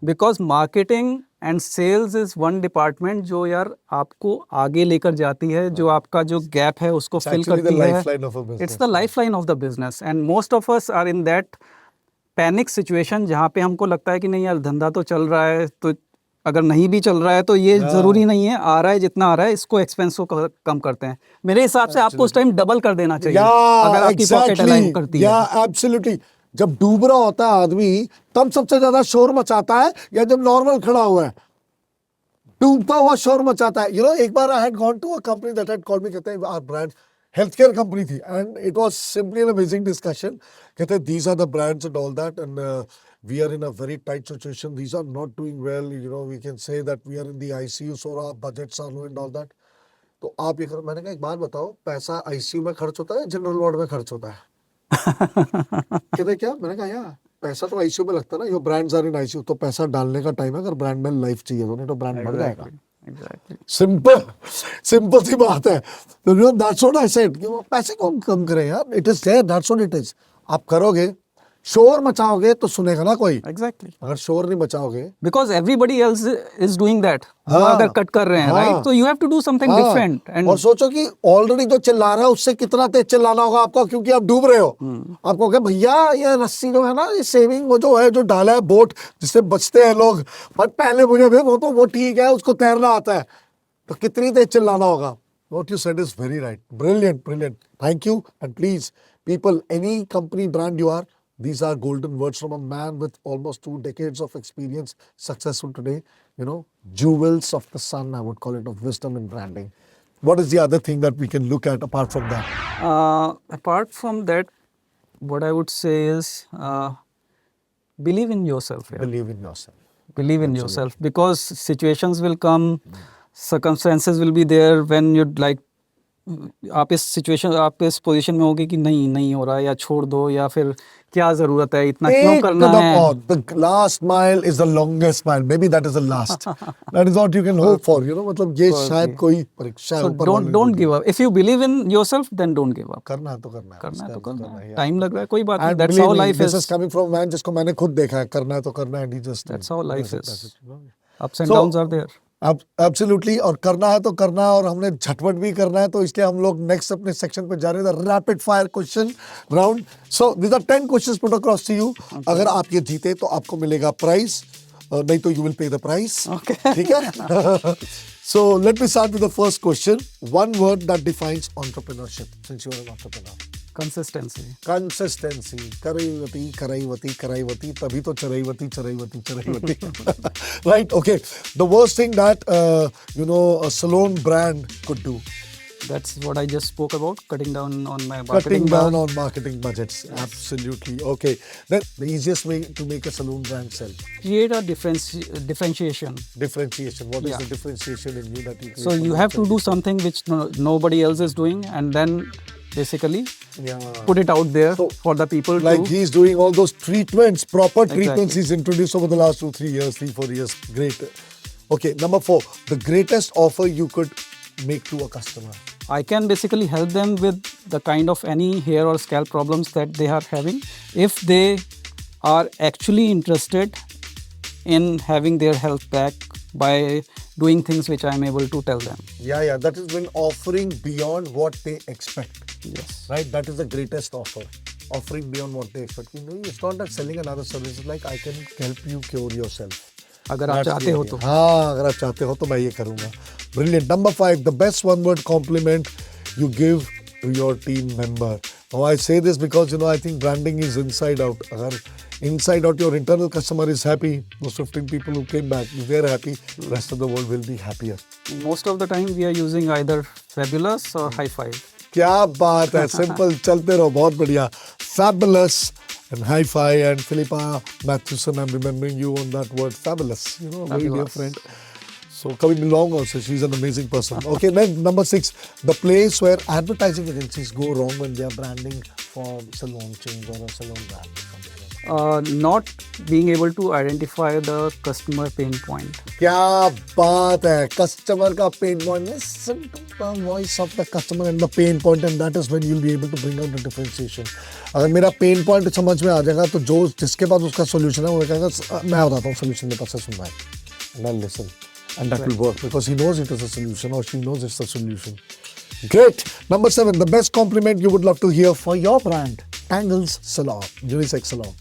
[SPEAKER 2] Because marketing and sales is one department जो यार आपको आगे लेकर जाती है, जो आपका जो गैप है उसको
[SPEAKER 1] It's
[SPEAKER 2] फिल
[SPEAKER 1] actually the
[SPEAKER 2] करती है.
[SPEAKER 1] lifeline of a business.
[SPEAKER 2] It's the lifeline of the business and most of us are in that panic situation जहाँ पे हमको लगता है कि नहीं यार धंधा तो चल रहा है, तो अगर नहीं भी चल रहा है तो ये जरूरी नहीं है, आ रहा है जितना आ रहा है इसको एक्सपेंस को कम करते हैं. मेरे हिसाब से आपको उस टाइम डबल कर देना चाहिए अगर आपकी पॉकेट अलाइन करती है.
[SPEAKER 1] एब्सोल्युटली. जब डूब रहा होता है आदमी तब सबसे ज्यादा शोर मचाता है या जब नॉर्मल खड़ा हुआ है डूबता हुआ शोर मचाता है. एक बार I had gone to a company that had called me, कहते हैं our brand health care company थी and it was simply an amazing discussion. कहते हैं these are the brands and all that and we are in a very tight situation, these are not doing well, we can say that we are in the ICU, so our budgets are low and all that. तो आप ये करो. मैंने कहा एक बात बताओ, पैसा आईसीयू में खर्च होता है जनरल वार्ड में खर्च होता है? कहते क्या? मैंने कहा यार पैसा तो आईसीयू में लगता है ना, your brands are in ICU, तो पैसा डालने का टाइम है. अगर ब्रांड में लाइफ चाहिए तो नहीं तो ब्रांड मर जाएगा. सिंपल सी बात है. तो दैट्स व्हाट आई सेड कि वो पैसे को हम कम करें यार. It is there, that's what it is. आप करोगे, शोर मचाओगे तो सुनेगा ना कोई.
[SPEAKER 2] एग्जैक्टली.
[SPEAKER 1] अगर शोर नहीं मचाओगे,
[SPEAKER 2] because everybody else is doing that.
[SPEAKER 1] हाँ,
[SPEAKER 2] अगर कट कर रहे हैं, राइट, तो you have to do something different. And
[SPEAKER 1] और सोचो कि ऑलरेडी जो चिल्ला रहा है उससे कितना तेज चिल्लाना होगा आपको, क्योंकि आप डूब रहे हो. आप कहोगे भैया ये रस्सी जो है ना, ये सेविंग वो जो है, जो डाला है बोट जिससे बचते हैं लोग, बट पहले मुझे भी वो ठीक है, उसको तैरना आता है, तो कितनी तेज चिल्लाना होगा. What you said is very right. Brilliant, brilliant. Thank you. And please, people, any company brand you are, these are golden words from a man with almost 2 decades of experience, successful today. Jewels of the sun, I would call it, of wisdom in branding. What is the other thing that we can look at apart from that?
[SPEAKER 2] Apart from that, what I would say is believe in yourself. Yeah.
[SPEAKER 1] Believe in yourself.
[SPEAKER 2] Believe in yourself, because situations will come, circumstances will be there when you'd like आप इस पोजीशन में होगे कि नहीं हो रहा है, या छोड़ दो, या फिर क्या जरूरत है, इतना क्यों करना है.
[SPEAKER 1] The last mile is the longest mile. Maybe that is the last. That is what you can hope for. मतलब ये शायद कोई परीक्षा है.
[SPEAKER 2] So don't give up. If you believe in yourself, then don't give up.
[SPEAKER 1] करना है तो करना है.
[SPEAKER 2] करना है तो करना है. टाइम लग रहा है, कोई बात नहीं.
[SPEAKER 1] And
[SPEAKER 2] That's how life
[SPEAKER 1] this
[SPEAKER 2] is.
[SPEAKER 1] is coming from a man जिसको मैंने खुद देखा है. करना है तो करना है.
[SPEAKER 2] That's how life is. Ups and downs are there.
[SPEAKER 1] Absolutely. और करना है तो करना है, और हमने झटपट भी करना है, तो इसलिए हम लोग नेक्स्ट अपने सेक्शन पे जा रहे हैं, rapid fire question round. So these are 10 questions put across to you. अगर आप ये जीते तो आपको मिलेगा प्राइज, नहीं तो you will pay the prize. ठीक है. So let me start with the first question. One word that defines entrepreneurship since you are an entrepreneur.
[SPEAKER 2] Consistency.
[SPEAKER 1] कराईवती, तभी तो चराईवती. Right, okay. The worst thing that, a salon brand could do.
[SPEAKER 2] That's what I just spoke about, cutting down on my
[SPEAKER 1] Cutting
[SPEAKER 2] marketing.
[SPEAKER 1] down on marketing budgets. Absolutely. Okay. Then the easiest way to make a salon brand sell.
[SPEAKER 2] Create a differentiation.
[SPEAKER 1] Differentiation. What is
[SPEAKER 2] Yeah.
[SPEAKER 1] the differentiation in you that you create?
[SPEAKER 2] So you have to do something which nobody else is doing, and then basically put it out there for the people
[SPEAKER 1] like
[SPEAKER 2] to.
[SPEAKER 1] he's doing all those treatments, proper treatments
[SPEAKER 2] Exactly.
[SPEAKER 1] he's introduced over the last 3 years. Great. Okay, number 4, the greatest offer you could make to a customer.
[SPEAKER 2] I can basically help them with the kind of any hair or scalp problems that they are having, if they are actually interested in having their health back by doing things which I am able to tell them.
[SPEAKER 1] Yeah, that is when offering beyond what they expect.
[SPEAKER 2] Yes.
[SPEAKER 1] Right, that is the greatest offer. Offering beyond what they expect. It's not that selling another service. It's like I can help you cure yourself.
[SPEAKER 2] अगर आप चाहते हो तो.
[SPEAKER 1] हाँ, अगर आप चाहते हो तो मैं ये करूँगा. Brilliant. Number 5, the best one-word compliment you give to your team member. Now I say this because I think branding is inside out. अगर inside out your internal customer is happy, those 15 people who came back, if they're happy, the rest of the world will be happier.
[SPEAKER 2] Most of the time we are using either Fabulous or High Five.
[SPEAKER 1] क्या बात है. सिंपल. चलते रहो. बहुत बढ़िया. Fabulous and Hi-Fi and Philippa Matthewson, I'm remembering you on that word. Fabulous. A very dear friend. So coming along also, she's an amazing person. Okay, then number 6, the place where advertising agencies go wrong when they are branding for salon chains or a salon brand.
[SPEAKER 2] Not being able to identify the customer pain point.
[SPEAKER 1] क्या बात है. Customer का pain point. Listen to the voice of the customer and the pain point, and that is when you'll be able to bring out the differentiation. अगर मेरा pain point समझ में आ जाएगा तो जिसके पास उसका solution है वो कहेगा मैं बताता हूँ solution मेरे पास से सुन रहा है. and I'll listen. And that will work because he knows it is a solution or she knows it's a solution. Great. Number 7, the best compliment you would love to hear for your brand. Tangles Salon, unisex salon.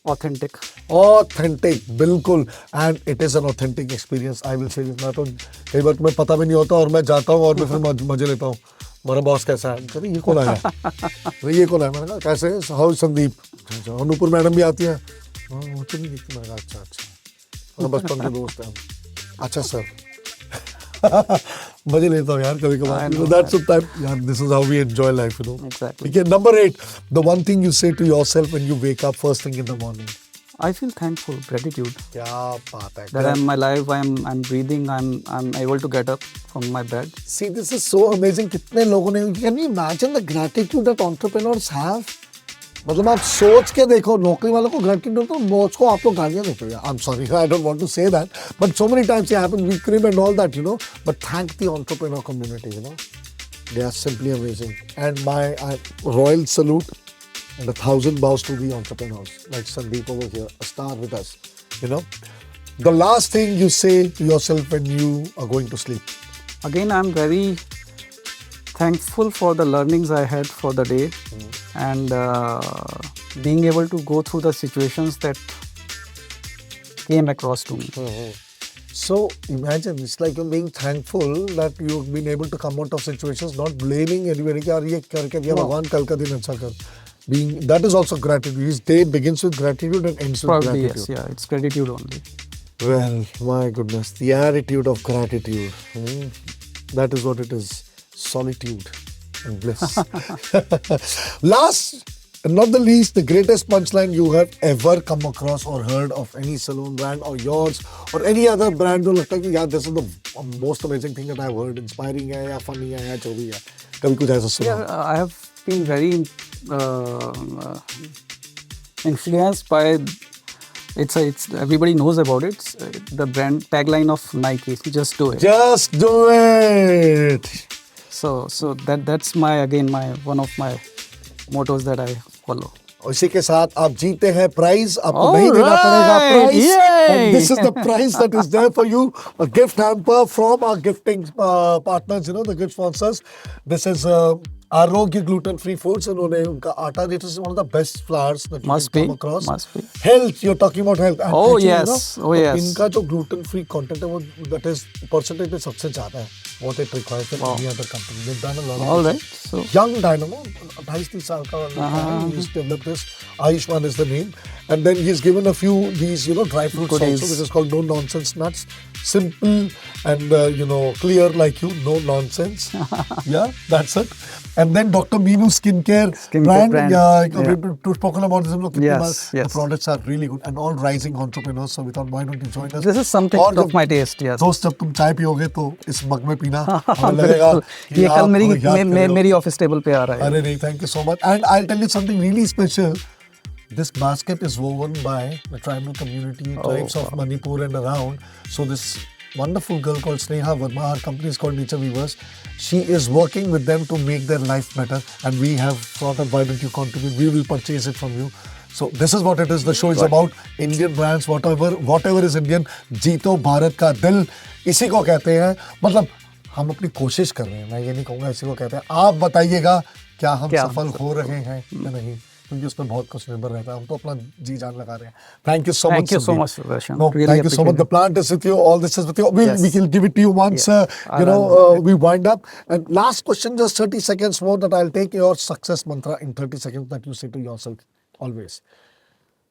[SPEAKER 2] Authentic.
[SPEAKER 1] Authentic, बिल्कुल. And it is an authentic experience. I will say this. मैं तो कई बार तुम्हें पता भी नहीं होता और मैं जाता हूँ और मैं फिर मजे लेता हूँ. मेरा बॉस कैसा है? कहते ये कौन आया? ये कौन है? मैंने कहा कैसे? हाउ संदीप? अनुपुर मैडम भी आती है. वो तो नहीं दिखती. मैंने कहा अच्छा अच्छा. बचपन के दोस्त हैं. अच्छा सर. मजे लेता हूँ यार कभी कभार. That's the time. यार, this is how we enjoy life, you know.
[SPEAKER 2] Exactly.
[SPEAKER 1] Okay, number 8, the one thing you say to yourself when you wake up first thing in the morning.
[SPEAKER 2] I feel thankful, gratitude
[SPEAKER 1] क्या बात है.
[SPEAKER 2] that I'm alive, I'm breathing, I'm able to get up from my bed.
[SPEAKER 1] See, this is so amazing. कितने लोगों ने, can you imagine the gratitude that entrepreneurs have? मतलब आप सोच के देखो, नौकरी वालों को gratitude तो बॉस को आप लोग गालियाँ देते हो. I'm sorry, I don't want to say that, but so many times it happens, we crib and all that, you know. But thank the entrepreneur community, you know. They are simply amazing. And my royal salute and 1,000 bows to the entrepreneurs like Sandeep over here, a star with us, you know. The last thing you say to yourself when you are going to sleep.
[SPEAKER 2] Again, I'm very thankful for the learnings I had for the day and being able to go through the situations that came across to me.
[SPEAKER 1] So imagine, it's like you're being thankful that you've been able to come out of situations, not blaming anybody. कि यार ये करके दिया भगवान कल का दिन अच्छा कर. Being, that is also gratitude. His day begins with gratitude and ends with
[SPEAKER 2] Probably,
[SPEAKER 1] gratitude.
[SPEAKER 2] yes, yeah, it's gratitude only.
[SPEAKER 1] Well, my goodness, the attitude of gratitude. That is what it is. Solitude and bliss. Last and not the least, the greatest punchline you have ever come across or heard of any salon brand or yours or any other brand जो लगता है कि यार this is the most amazing thing that I've heard, inspiring है या funny है या जो भी है. कभी कुछ ऐसा सुना?
[SPEAKER 2] Yeah, I have been very influenced by it's everybody knows about it. It's, the brand tagline of Nike, just do it.
[SPEAKER 1] Just do it.
[SPEAKER 2] So that's my one of my mottos that I follow.
[SPEAKER 1] इसी के साथ आप जीते हैं प्राइज. आपको
[SPEAKER 2] All
[SPEAKER 1] नहीं देना पड़ेगा
[SPEAKER 2] right,
[SPEAKER 1] prize.
[SPEAKER 2] yay.
[SPEAKER 1] And this is the prize that is there for you. A gift hamper from our gifting partners, you know, the gift sponsors. This is Arogya gluten-free foods. उन्होंने उनका आटा, this is one of the best flours that you
[SPEAKER 2] Must
[SPEAKER 1] can
[SPEAKER 2] be,
[SPEAKER 1] come across.
[SPEAKER 2] must be.
[SPEAKER 1] Health, you're talking about health. And
[SPEAKER 2] Oh,
[SPEAKER 1] actually,
[SPEAKER 2] yes, oh, yes.
[SPEAKER 1] इनका जो gluten-free content है वो that is percentage में सबसे ज़्यादा है. What it requires than any other company. They've done a lot of
[SPEAKER 2] All
[SPEAKER 1] research.
[SPEAKER 2] right, so
[SPEAKER 1] Young Dynamo, 28-30 साल का लड़का है. He's developed this. Ayushman is the name, and then he's given a few these dry fruits
[SPEAKER 2] Goodies.
[SPEAKER 1] also, which is called no nonsense nuts. Simple and clear like you, no nonsense. Yeah, that's it. And then Dr. Meenu skincare brand. Yeah, we've spoken about this.
[SPEAKER 2] Yes,
[SPEAKER 1] The
[SPEAKER 2] yes.
[SPEAKER 1] products are really good and all rising entrepreneurs. So we thought, why don't you join us?
[SPEAKER 2] this is something
[SPEAKER 1] और
[SPEAKER 2] of my taste. Yes.
[SPEAKER 1] दोस्त जब तुम चाय पियोगे तो इस मग में पीना हमें लगेगा कि
[SPEAKER 2] ये कल
[SPEAKER 1] आप हमें याद कर रहे हो.
[SPEAKER 2] मेरी ऑफिस टेबल पे आ रहा है.
[SPEAKER 1] अरे नहीं, thank you so much. And I'll tell you something really special. This basket is woven by the tribal community, tribes of Manipur and around. So this wonderful girl called Sneha Verma, our company is called Nature Weavers. She is working with them to make their life better. And we have thought of, why don't you contribute? We will purchase it from you. So this is what it is. The show is about Indian brands, whatever is Indian. जीतो भारत का दिल, इसी को कहते हैं. मतलब हम अपनी कोशिश कर रहे हैं. मैं ये नहीं कहूँगा इसी को कहते हैं. आप बताइएगा क्या हम सफल हो रहे हैं या नहीं, क्योंकि उसमें बहुत कुछ निर्भर रहता है. हम तो अपना जी जान लगा रहे हैं. Thank you so much.
[SPEAKER 2] Thank you so
[SPEAKER 1] Sandeep.
[SPEAKER 2] much, Roshan.
[SPEAKER 1] No,
[SPEAKER 2] Really
[SPEAKER 1] thank you so much.
[SPEAKER 2] appreciate
[SPEAKER 1] The
[SPEAKER 2] it.
[SPEAKER 1] plant is with you. All this is with you.
[SPEAKER 2] Yes.
[SPEAKER 1] We can give it to you once,
[SPEAKER 2] Yeah.
[SPEAKER 1] we wind up. And last question, just 30 seconds more that I'll take your success mantra in 30 seconds that you say to yourself always.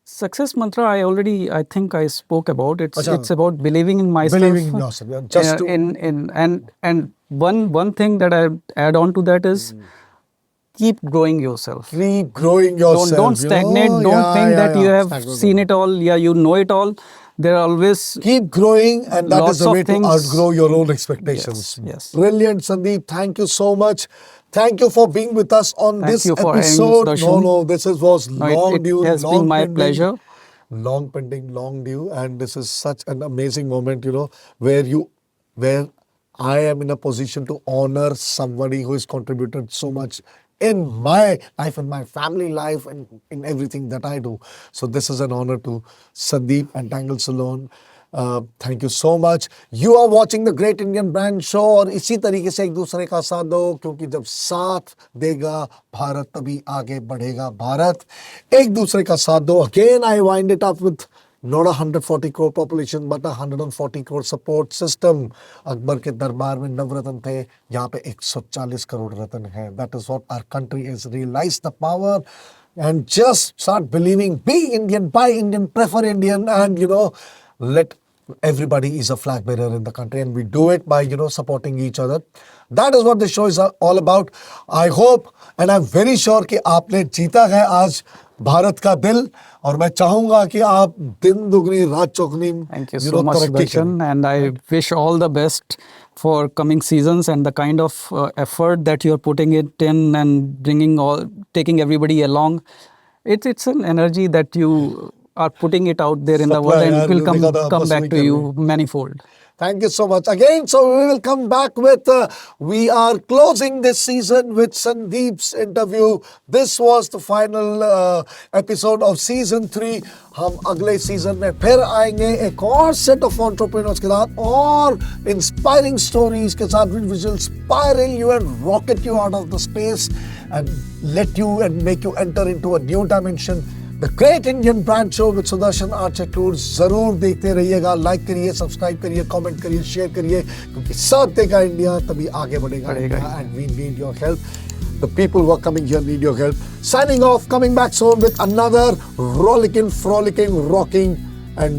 [SPEAKER 2] Success mantra, I think I spoke about. It's
[SPEAKER 1] Achha.
[SPEAKER 2] it's about believing in myself.
[SPEAKER 1] Believing in yourself. Yeah. Just to,
[SPEAKER 2] and one thing that I add on to that is keep growing yourself.
[SPEAKER 1] keep growing yourself.
[SPEAKER 2] Don't stagnate. Don't think that you have seen it all. Yeah, you know it all. There are always
[SPEAKER 1] Keep growing, and that is
[SPEAKER 2] Lots
[SPEAKER 1] the
[SPEAKER 2] of
[SPEAKER 1] way to
[SPEAKER 2] things.
[SPEAKER 1] outgrow your own expectations.
[SPEAKER 2] Yes.
[SPEAKER 1] Brilliant, Sandeep. Thank you so much. Thank you for being with us on
[SPEAKER 2] Thank
[SPEAKER 1] this
[SPEAKER 2] you for having us,
[SPEAKER 1] episode.
[SPEAKER 2] Darshan.
[SPEAKER 1] No, this was
[SPEAKER 2] No,
[SPEAKER 1] long
[SPEAKER 2] it
[SPEAKER 1] due.
[SPEAKER 2] has
[SPEAKER 1] long
[SPEAKER 2] been my
[SPEAKER 1] pending,
[SPEAKER 2] pleasure.
[SPEAKER 1] Long pending, long due, and this is such an amazing moment, where I am in a position to honor somebody who has contributed so much in my life, in my family life, and in everything that I do. So this is an honor to Sandeep and Tangle Salon. Thank you so much. You are watching the great Indian brand show और इसी तरीके से एक दूसरे का साथ दो, क्योंकि जब साथ देगा भारत तभी आगे बढ़ेगा भारत. एक दूसरे का साथ दो. Again I wind it up with not a 140 crore population but a 140 crore support system. Akbar के दरबार में नवरत्न थे, यहाँ पे 140 करोड़ रत्न है. That is what our country has realized the power and just start believing. Be Indian, buy Indian, prefer Indian, and let everybody is a flag bearer in the country, and we do it by supporting each other. That is what the show is all about. I hope and I'm very sure कि आपने जीता है आज भारत का दिल, और मैं चाहूंगा कि आप दिन दुगनी रात चौगनी
[SPEAKER 2] Thank you so much, Sudarshan, and I wish all the best for coming seasons and the kind of effort that you are putting it in and taking everybody along. It's an energy that you are putting it out there in the world, and it will come back to you manifold.
[SPEAKER 1] Thank you so much again. So we will come back with, we are closing this season with Sandeep's interview. This was the final episode of season 3. हम अगले सीजन में फिर आएंगे एक और सेट ऑफ एंटरप्रेन्योर्स के साथ और इंस्पायरिंग स्टोरीज के साथ, which will inspire you and rocket you out of the space and let you and make you enter into a new dimension. The Great Indian Brand Show with Sudarshan Architecture. जरूर देखते रहिएगा, लाइक करिए, सब्सक्राइब करिए, कमेंट करिए, शेयर करिए, क्योंकि साथ देगा इंडिया तभी आगे बढ़ेगा. And we need your help. The people who are coming here need your help. Signing off, coming back soon with another rollicking, frolicking, rocking, and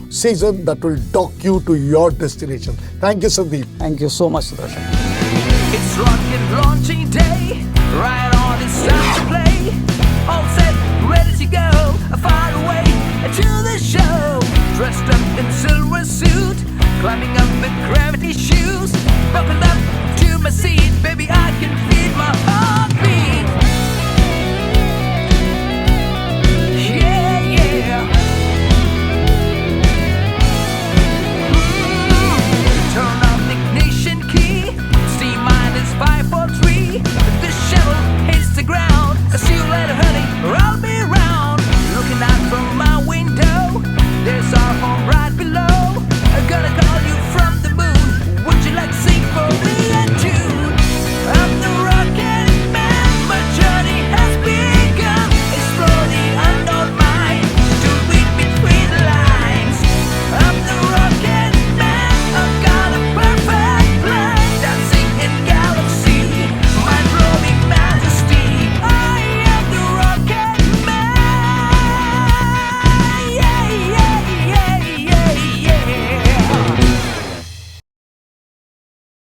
[SPEAKER 1] season that will dock you to your destination. Thank you, Sandeep.
[SPEAKER 2] Thank you so much, Sudarshan.
[SPEAKER 3] It's rocket launching day, right on, it's time to play. All set, ready to go, far away to the show. Dressed up in silver suit, climbing up with gravity shoes.